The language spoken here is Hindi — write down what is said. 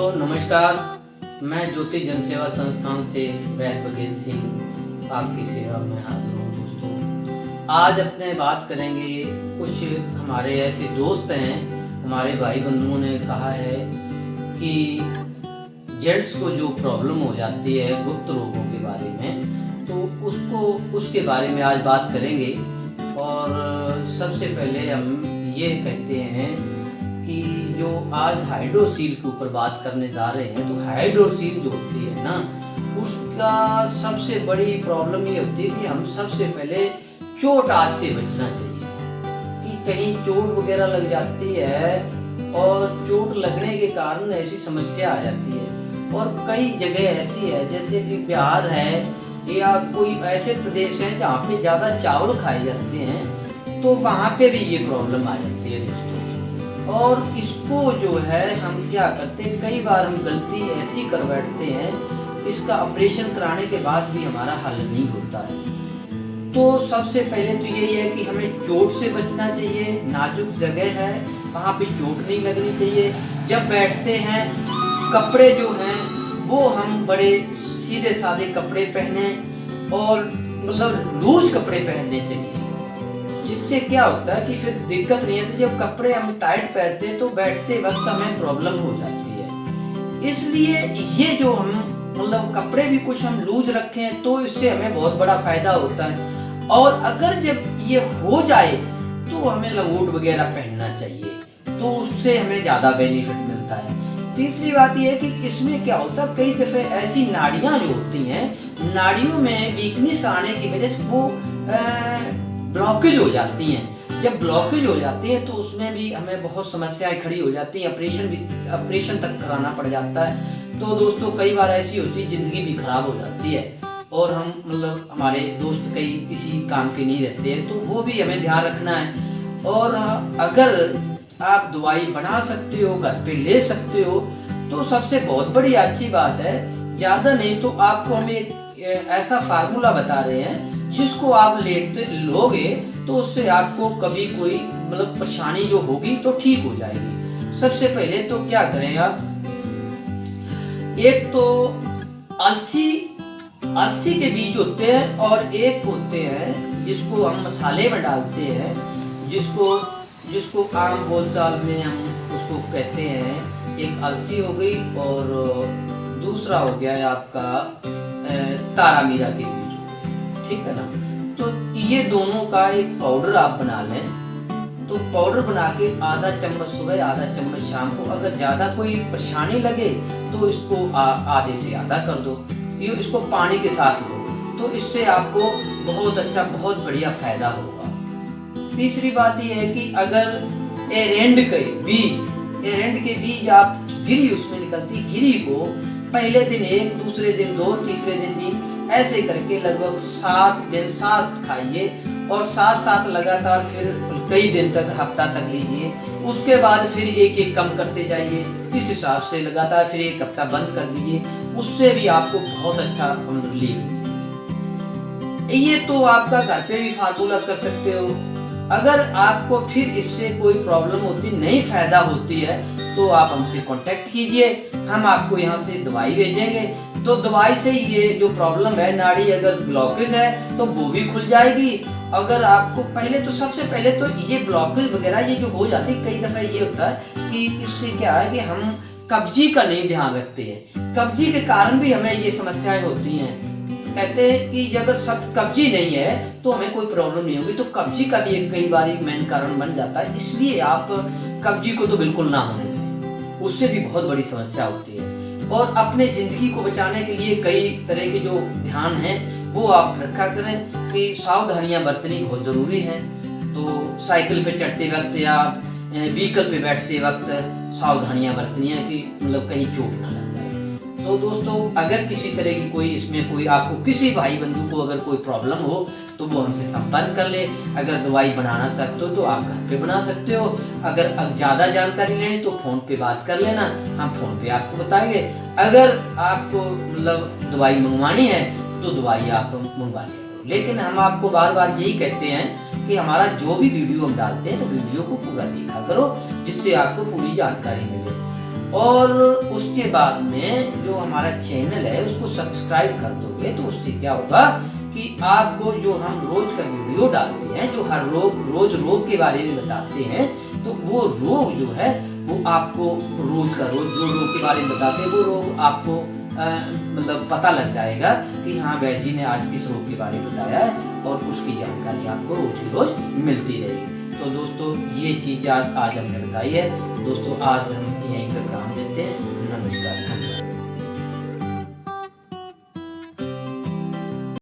दोस्तों नमस्कार। मैं ज्योति जन सेवा संस्थान से वैद्य बघेल सिंह आपकी सेवा में हाजिर हूँ। दोस्तों आज अपने बात करेंगे, कुछ हमारे ऐसे दोस्त हैं, हमारे भाई बंधुओं ने कहा है कि जेंट्स को जो प्रॉब्लम हो जाती है गुप्त रोगों के बारे में, तो उसके बारे में आज बात करेंगे। और सबसे पहले हम ये कहते हैं कि जो आज हाइड्रोसील के ऊपर बात करने जा रहे हैं, तो हाइड्रोसील जो होती है ना, उसका सबसे बड़ी प्रॉब्लम ये होती है कि हम सबसे पहले चोट आज से बचना चाहिए कि कहीं चोट वगैरह लग जाती है और चोट लगने के कारण ऐसी समस्या आ जाती है। और कई जगह ऐसी है जैसे कि बिहार है या कोई ऐसे प्रदेश हैं जहाँ पे ज़्यादा चावल खाए जाते हैं, तो वहाँ पे भी ये प्रॉब्लम आ जाती है दोस्तों। और इसको जो है हम क्या करते हैं, कई बार हम गलती ऐसी कर बैठते हैं, इसका ऑपरेशन कराने के बाद भी हमारा हल नहीं होता है। तो सबसे पहले तो यही है कि हमें चोट से बचना चाहिए। नाजुक जगह है वहाँ पे चोट नहीं लगनी चाहिए। जब बैठते हैं कपड़े जो हैं वो हम बड़े सीधे साधे कपड़े पहने और मतलब लूज कपड़े पहनने चाहिए, जिससे क्या होता है कि फिर दिक्कत नहीं है। तो जब कपड़े हम टाइट पहनते हैं तो बैठते वक्त हमें प्रॉब्लम हो जाती है। इसलिए ये जो हम मतलब कपड़े भी कुछ हम लूज रखें तो इससे हमें बहुत बड़ा फायदा होता है। और अगर जब ये हो जाए तो हमें लंगोट वगैरह पहनना चाहिए, तो उससे हमें ज्यादा बेनिफिट मिलता है। तीसरी बात यह है कि इसमें क्या होता है, कई दफे ऐसी नाड़ियां जो होती हैं, नाड़ियों में वीकनेस आने की वजह से वो ब्लॉकेज हो जाती हैं। जब ब्लॉकेज हो जाती है तो उसमें भी हमें बहुत समस्याएं खड़ी हो जाती हैं, ऑपरेशन तक कराना पड़ जाता है। तो दोस्तों कई बार ऐसी होती है, जिंदगी भी खराब हो जाती है और हम मतलब हमारे दोस्त कई किसी काम के नहीं रहते हैं, तो वो भी हमें ध्यान रखना है। और अगर आप दवाई बना सकते हो, घर पे ले सकते हो, तो सबसे बहुत बड़ी अच्छी बात है। ज्यादा नहीं तो आपको हम एक ऐसा फार्मूला बता रहे हैं जिसको आप लोगे तो उससे आपको कभी कोई मतलब परेशानी जो होगी तो ठीक हो जाएगी। सबसे पहले तो क्या करें आप, एक तो अलसी के बीज होते हैं और एक होते हैं जिसको हम मसाले में डालते हैं, जिसको आम बोलचाल में हम उसको कहते हैं। एक अलसी हो गई और दूसरा हो गया है आपका तारा मीरा के बीज, ठीक है ना। तो ये दोनों का एक पाउडर आप बना लें। तो पाउडर बना के आधा चम्मच सुबह आधा चम्मच शाम को, अगर ज्यादा कोई परेशानी लगे तो इसको आधे से आधा कर दो, ये इसको पानी के साथ लो, तो इससे आपको बहुत अच्छा बहुत बढ़िया फायदा होगा। तीसरी बात यह है कि अगर एरेंड के बीज आप गिरी उसमें निकलती गिरी को पहले दिन 1, दूसरे दिन 2, तीसरे दिन 3 ऐसे करके लगभग 7 दिन 7 खाइए और 7 लगातार फिर कई दिन तक हफ्ता तक लीजिए। उसके बाद फिर एक कम करते जाइए, इस हिसाब से लगातार फिर 1 हफ्ता बंद कर दीजिए, उससे भी आपको बहुत अच्छा रिलीफ मिलेगा। ये तो आपका घर पे भी फार्मूला कर सकते हो। अगर आपको फिर इससे कोई प्रॉब्लम होती नहीं फायदा होती है तो आप हमसे कांटेक्ट कीजिए, हम आपको यहाँ से दवाई भेजेंगे। तो दवाई से ये जो प्रॉब्लम है, नाड़ी अगर ब्लॉकेज है तो वो भी खुल जाएगी। अगर आपको सबसे पहले तो ये ब्लॉकेज वगैरह ये जो हो जाती है, कई दफा ये होता है कि इससे क्या है कि हम कब्जी का नहीं ध्यान रखते हैं, कब्जी के कारण भी हमें ये समस्याएं होती हैं। कहते हैं कि अगर सब कब्जी नहीं है तो हमें कोई प्रॉब्लम नहीं होगी, तो कब्जी का भी एक कई बार मेन कारण बन जाता है। इसलिए आप कब्जी को तो बिल्कुल ना होने दें, उससे भी बहुत बड़ी समस्या होती है। और अपने जिंदगी को बचाने के लिए कई तरह के जो ध्यान हैं वो आप रखा करें कि सावधानियां बरतनी बहुत जरूरी है। तो साइकिल पे चढ़ते वक्त या व्हीकल पे बैठते वक्त सावधानियां बरतनी है कि मतलब कहीं चोट ना लग जाए। तो दोस्तों अगर किसी तरह की इसमें कोई आपको किसी भाई बंधु को अगर कोई प्रॉब्लम हो तो वो हमसे संपर्क कर ले। अगर दवाई बनाना चाहते हो तो आप घर पे बना सकते हो। अगर ज्यादा जानकारी लेनी तो फोन पे बात कर लेना, हम फोन पे आपको बताएंगे। अगर आपको मतलब दवाई मंगवानी है तो दवाई आप मंगवा लिया करो। लेकिन हम आपको बार बार यही कहते हैं कि हमारा जो भी वीडियो हम डालते हैं तो वीडियो को पूरा देखा करो, जिससे आपको पूरी जानकारी मिले। और उसके बाद में जो हमारा चैनल है उसको सब्सक्राइब कर दोगे तो उससे क्या होगा कि आपको जो हम रोज का वीडियो डालते हैं, जो हर रोज रोग के बारे में बताते हैं, तो वो रोग जो है वो आपको रोज का रोज जो रोग के बारे में बताते हैं वो रोग आपको मतलब पता लग जाएगा कि हाँ वैद्य जी ने आज इस रोग के बारे में बताया है और उसकी जानकारी आपको रोज की रोज मिलती रहेगी। तो दोस्तों ये चीज़ आज हमने बताई है। दोस्तों आज हम यहीं पर काम देते हैं। नमस्कार, धन्यवाद।